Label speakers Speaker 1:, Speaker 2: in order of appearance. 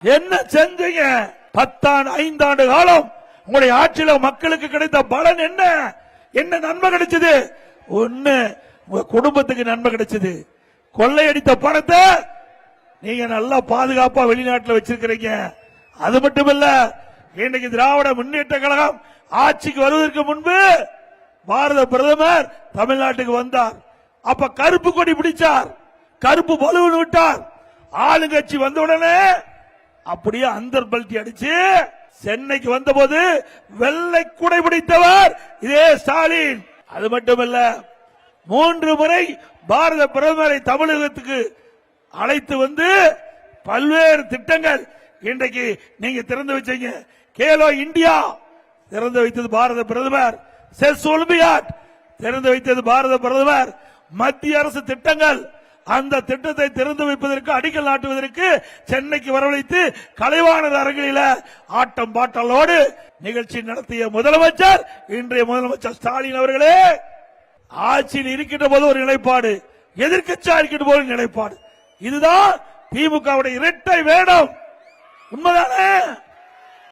Speaker 1: என்ன செஞ்சீங்க? 5 ஆண்டு காலம் உங்களுடைய ஆட்சியில மக்களுக்கு கிடைத்த பலன் என்ன? என்ன நன்மை கிடைச்சது? ஒண்ணு, உங்க குடும்பத்துக்கு நன்மை கிடைச்சது. கொள்ளையடித்த பணத்தை நீங்க நல்லா பாதுகாப்பா வெளிநாட்டில் வச்சிருக்கிறீங்க. அது மட்டுமல்ல, இன்னைக்கு திராவிட முன்னேற்ற கழகம் ஆட்சிக்கு வருவதற்கு முன்பு பாரத பிரதமர் தமிழ்நாட்டுக்கு வந்தார். அப்ப கருப்பு கொடி பிடிச்சார், கருப்பு பலூன் விட்டார். ஆளுங்கட்சி வந்தவுடனே அப்படியே அந்தர் பல்ட்டி அடிச்சு சென்னைக்கு வந்தபோது வெள்ளை குடை பிடித்தவர் இதே ஸ்டாலின். அது மட்டுமல்ல, 3 முறை பாரத பிரதமரை தமிழகத்துக்கு அழைத்து வந்து பல்வேறு திட்டங்கள் இன்றைக்கு நீங்க திறந்து வச்சீங்க. கேலோ இந்தியா திறந்து வைத்தது பாரத பிரதமர். செஸ் ஒலிம்பியாட் திறந்து வைத்தது பாரத பிரதமர். மத்திய அரசு திட்டங்கள், அந்த திட்டத்தை திறந்து வைப்பதற்கு அடிக்கல் நாட்டுவதற்கு சென்னைக்கு வரவழைத்து கலைவாணர் அரங்கில ஆட்டம் பாட்டலோடு நிகழ்ச்சி நடத்திய முதலமைச்சர் இன்றைய முதலமைச்சர் ஸ்டாலின் அவர்களே. ஆட்சியில் இருக்கின்ற போது ஒரு நிலைப்பாடு, எதிர்க்கட்சியா இருக்கின்ற போது நிலைப்பாடு. இதுதான் திமுகவுடைய இரட்டை வேடம். உண்மைதானே?